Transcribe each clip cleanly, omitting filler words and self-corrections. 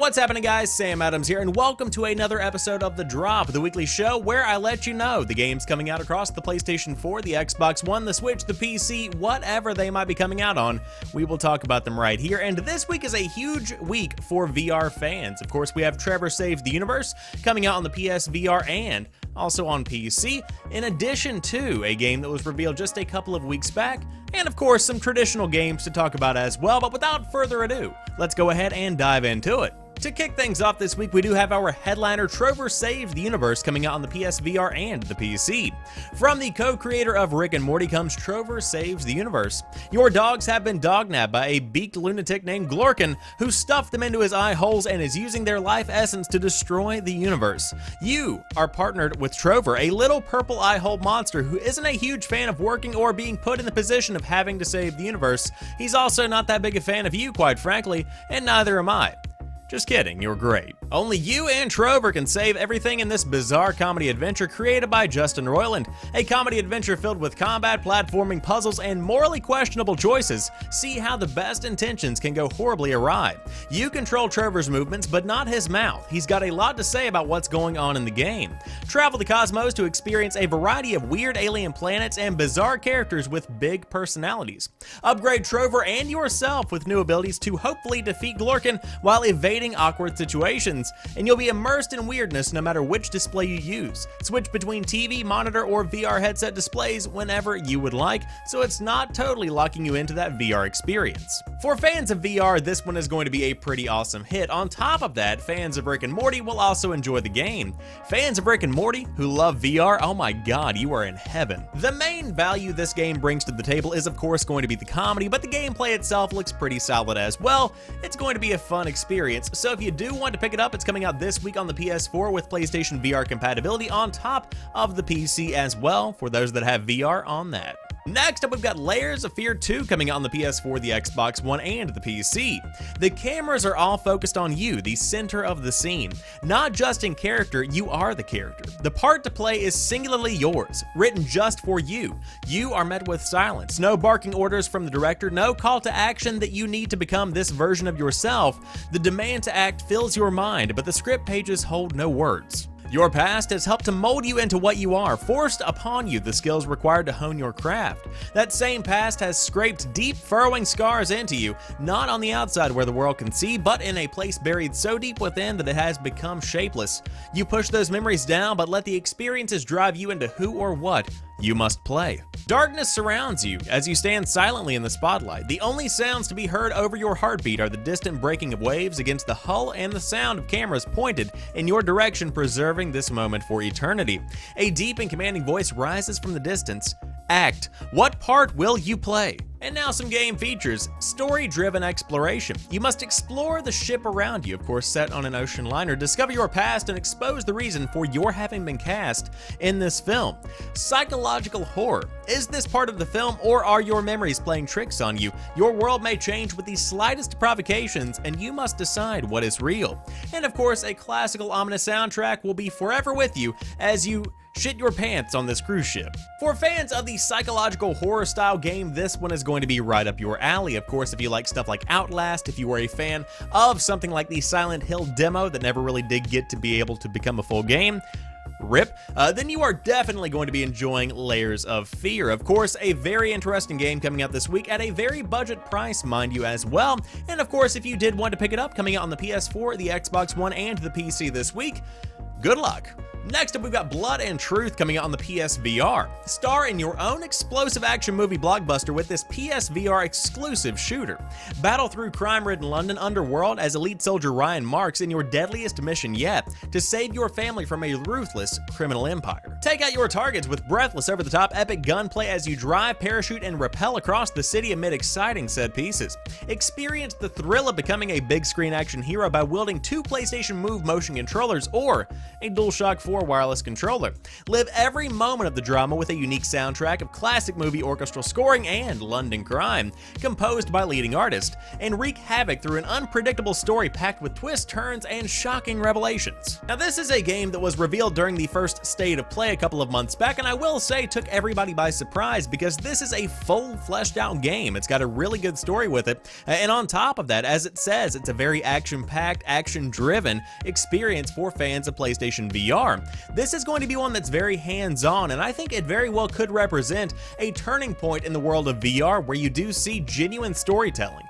What's happening, guys? Sam Adams here, and welcome to another episode of The Drop, the weekly show where I let you know the games coming out across the PlayStation 4, the Xbox One, the Switch, the PC, whatever they might be coming out on. We will talk about them right here, and this week is a huge week for VR fans. Of course, we have Trover Saves the Universe coming out on the PSVR and also on PC, in addition to a game that was revealed just a couple of weeks back, and of course some traditional games to talk about as well. But without further ado, let's go ahead and dive into it. To kick things off this week, we do have our headliner Trover Saves the Universe coming out on the PSVR and the PC. From the co-creator of Rick and Morty comes Trover Saves the Universe. Your dogs have been dognabbed by a beaked lunatic named Glorkin, who stuffed them into his eye holes and is using their life essence to destroy the universe. You are partnered with Trover, a little purple eye hole monster who isn't a huge fan of working or being put in the position of having to save the universe. He's also not that big a fan of you, quite frankly, and neither am I. Just kidding, you're great. Only you and Trover can save everything in this bizarre comedy adventure created by Justin Roiland. A comedy adventure filled with combat, platforming, puzzles, and morally questionable choices. See how the best intentions can go horribly awry. You control Trover's movements, but not his mouth. He's got a lot to say about what's going on in the game. Travel the cosmos to experience a variety of weird alien planets and bizarre characters with big personalities. Upgrade Trover and yourself with new abilities to hopefully defeat Glorkin while evading awkward situations, and you'll be immersed in weirdness no matter which display you use. Switch between TV, monitor, or VR headset displays whenever you would like, so it's not totally locking you into that VR experience. For fans of VR, this one is going to be a pretty awesome hit. On top of that, fans of Rick and Morty will also enjoy the game. Fans of Rick and Morty who love VR, oh my god, you are in heaven. The main value this game brings to the table is of course going to be the comedy, but the gameplay itself looks pretty solid as well. It's going to be a fun experience. So if you do want to pick it up, it's coming out this week on the PS4 with PlayStation VR compatibility on top of the PC as well, for those that have VR on that. Next up, we've got Layers of Fear 2 coming out on the PS4, the Xbox One, and the PC. The cameras are all focused on you, the center of the scene. Not just in character, you are the character. The part to play is singularly yours, written just for you. You are met with silence, no barking orders from the director, no call to action that you need to become this version of yourself. The demand to act fills your mind, but the script pages hold no words. Your past has helped to mold you into what you are, forced upon you the skills required to hone your craft. That same past has scraped deep, furrowing scars into you, not on the outside where the world can see, but in a place buried so deep within that it has become shapeless. You push those memories down, but let the experiences drive you into who or what you must play. Darkness surrounds you as you stand silently in the spotlight. The only sounds to be heard over your heartbeat are the distant breaking of waves against the hull and the sound of cameras pointed in your direction, preserving this moment for eternity. A deep and commanding voice rises from the distance. Act. What part will you play? And now some game features. Story-driven exploration. You must explore the ship around you, of course set on an ocean liner, discover your past, and expose the reason for your having been cast in this film. Psychological horror. Is this part of the film, or are your memories playing tricks on you? Your world may change with the slightest provocations, and you must decide what is real. And of course, a classical ominous soundtrack will be forever with you as you shit your pants on this cruise ship. For fans of the psychological horror style game, this one is going to be right up your alley. Of course, if you like stuff like Outlast, if you were a fan of something like the Silent Hill demo that never really did get to be able to become a full game, rip, then you are definitely going to be enjoying Layers of Fear. Of course, a very interesting game coming out this week at a very budget price, mind you, as well. And of course, if you did want to pick it up, coming out on the PS4, the Xbox One, and the PC this week, good luck. Next up, we've got Blood and Truth coming out on the PSVR. Star in your own explosive action movie blockbuster with this PSVR exclusive shooter. Battle through crime-ridden London underworld as elite soldier Ryan Marks in your deadliest mission yet, to save your family from a ruthless criminal empire. Take out your targets with breathless, over-the-top epic gunplay as you drive, parachute, and rappel across the city amid exciting set pieces. Experience the thrill of becoming a big-screen action hero by wielding two PlayStation Move motion controllers or a DualShock 4 PS4 wireless controller. Live every moment of the drama with a unique soundtrack of classic movie orchestral scoring and London crime, composed by leading artists, and wreak havoc through an unpredictable story packed with twists, turns, and shocking revelations. Now, this is a game that was revealed during the first state of play a couple of months back, and I will say took everybody by surprise because this is a full fleshed out game. It's got a really good story with it, and on top of that, as it says, it's a very action-packed, action-driven experience for fans of PlayStation VR. This is going to be one that's very hands-on, and I think it very well could represent a turning point in the world of VR where you do see genuine storytelling,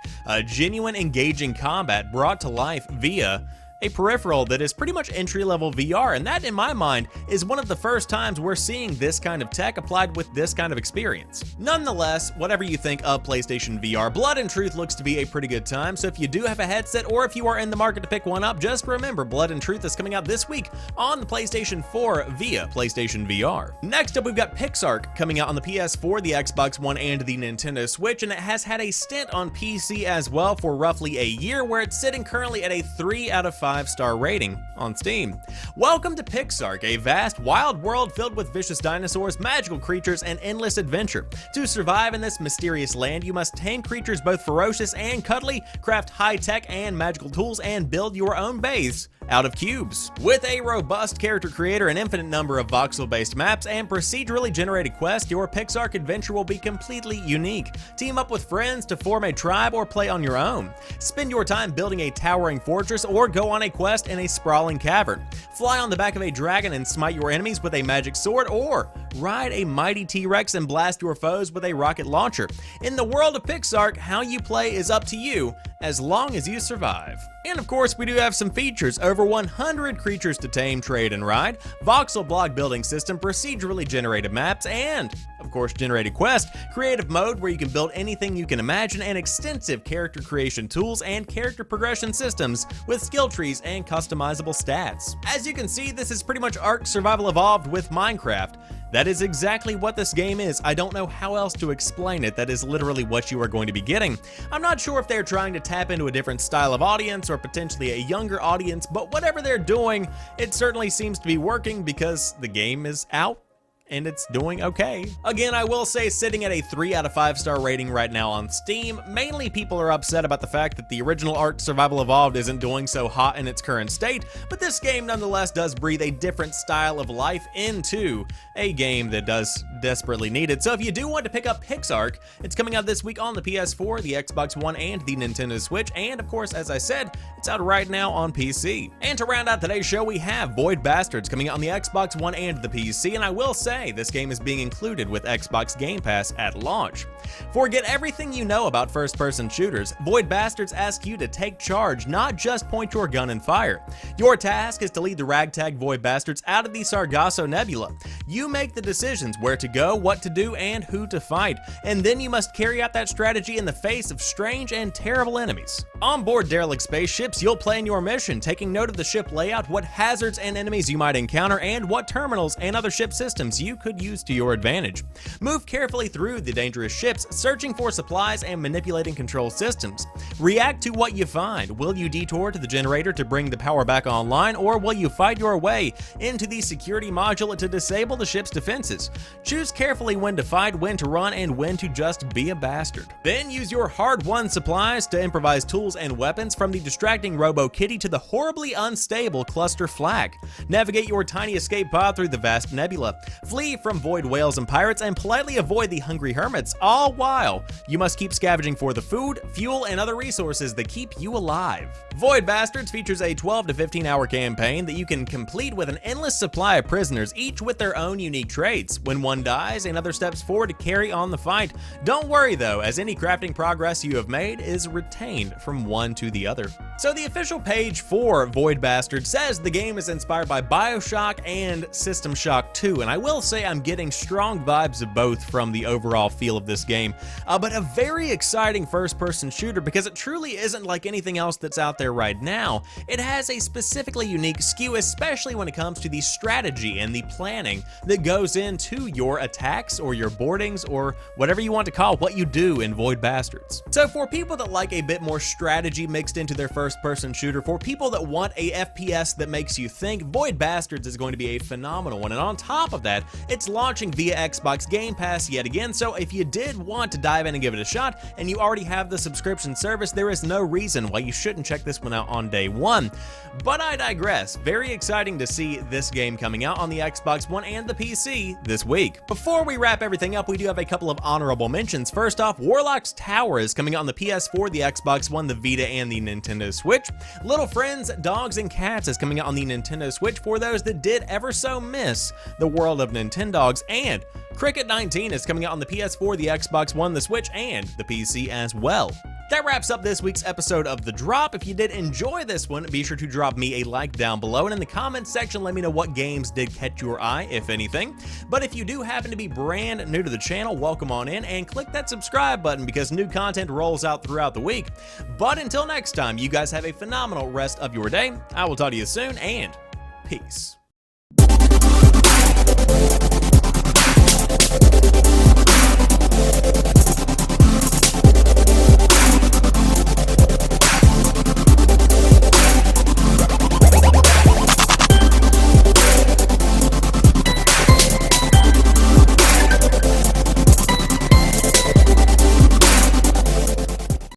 genuine engaging combat brought to life via a peripheral that is pretty much entry-level VR, and that, in my mind, is one of the first times we're seeing this kind of tech applied with this kind of experience. Nonetheless, whatever you think of PlayStation VR, Blood and Truth looks to be a pretty good time, so if you do have a headset or if you are in the market to pick one up, just remember Blood and Truth is coming out this week on the PlayStation 4 via PlayStation VR. Next up, we've got Pixar coming out on the PS4, the Xbox One, and the Nintendo Switch, and it has had a stint on PC as well for roughly a year, where it's sitting currently at a 3 out of 5-star rating on Steam. Welcome to Pixar, a vast, wild world filled with vicious dinosaurs, magical creatures, and endless adventure. To survive in this mysterious land, you must tame creatures both ferocious and cuddly, craft high-tech and magical tools, and build your own base out of cubes. With a robust character creator, an infinite number of voxel-based maps, and procedurally generated quests, your Pixar adventure will be completely unique. Team up with friends to form a tribe or play on your own. Spend your time building a towering fortress or go on a quest in a sprawling cavern. Fly on the back of a dragon and smite your enemies with a magic sword, or ride a mighty T-Rex and blast your foes with a rocket launcher. In the world of Pixar, how you play is up to you, as long as you survive. And of course, we do have some features: over 100 creatures to tame, trade, and ride, voxel block building system, procedurally generated maps, and of course generated quests, creative mode where you can build anything you can imagine, and extensive character creation tools and character progression systems with skill trees and customizable stats. As you can see, this is pretty much Ark Survival Evolved with Minecraft. That is exactly what this game is. I don't know how else to explain it. That is literally what you are going to be getting. I'm not sure if they're trying to tap into a different style of audience or potentially a younger audience, but whatever they're doing, it certainly seems to be working because the game is out and it's doing okay. Again, I will say, sitting at a 3 out of 5-star rating right now on Steam. Mainly people are upset about the fact that the original Ark Survival Evolved isn't doing so hot in its current state, but this game nonetheless does breathe a different style of life into a game that does desperately need it. So if you do want to pick up Pixar, it's coming out this week on the PS4, the Xbox One, and the Nintendo Switch, and of course, as I said, it's out right now on PC. And to round out today's show, we have Void Bastards coming out on the Xbox One and the PC, and I will say, this game is being included with Xbox Game Pass at launch. Forget everything you know about first-person shooters. Void Bastards asks you to take charge, not just point your gun and fire. Your task is to lead the ragtag Void Bastards out of the Sargasso Nebula. You make the decisions where to go, what to do, and who to fight, and then you must carry out that strategy in the face of strange and terrible enemies. On board derelict spaceships, you'll plan your mission, taking note of the ship layout, what hazards and enemies you might encounter, and what terminals and other ship systems you could use to your advantage. Move carefully through the dangerous ships, searching for supplies and manipulating control systems. React to what you find. Will you detour to the generator to bring the power back online, or will you fight your way into the security module to disable the ship's defenses? Choose carefully when to fight, when to run, and when to just be a bastard. Then use your hard-won supplies to improvise tools and weapons, from the distracting Robo-Kitty to the horribly unstable Cluster Flak. Navigate your tiny escape pod through the vast nebula. Flee from void whales and pirates, and politely avoid the hungry hermits, all while you must keep scavenging for the food, fuel, and other resources that keep you alive. Void Bastards features a 12 to 15 hour campaign that you can complete with an endless supply of prisoners, each with their own unique traits. When one dies, another steps forward to carry on the fight. Don't worry though, as any crafting progress you have made is retained from one to the other. So the official page for Void Bastards says the game is inspired by BioShock and System Shock 2, and I will say I'm getting strong vibes of both from the overall feel of this game, but a very exciting first-person shooter because it truly isn't like anything else that's out there right now. It has a specifically unique skew, especially when it comes to the strategy and the planning that goes into your attacks or your boardings or whatever you want to call what you do in Void Bastards. So for people that like a bit more strategy mixed into their first-person shooter, for people that want a FPS that makes you think, Void Bastards is going to be a phenomenal one. And on top of that, it's launching via Xbox Game Pass yet again, so if you did want to dive in and give it a shot, and you already have the subscription service, there is no reason why you shouldn't check this one out on day one. But I digress. Very exciting to see this game coming out on the Xbox One and the PC this week. Before we wrap everything up, we do have a couple of honorable mentions. First off, Warlock's Tower is coming out on the PS4, the Xbox One, the Vita, and the Nintendo Switch. Little Friends, Dogs, and Cats is coming out on the Nintendo Switch for those that did ever so miss the world of Nintendogs, and Cricket 19 is coming out on the PS4, the Xbox One, the Switch, and the PC as well. That wraps up this week's episode of The Drop. If you did enjoy this one, be sure to drop me a like down below, and in the comments section, let me know what games did catch your eye, if anything. But if you do happen to be brand new to the channel, welcome on in and click that subscribe button because new content rolls out throughout the week. But until next time, you guys have a phenomenal rest of your day. I will talk to you soon, and peace.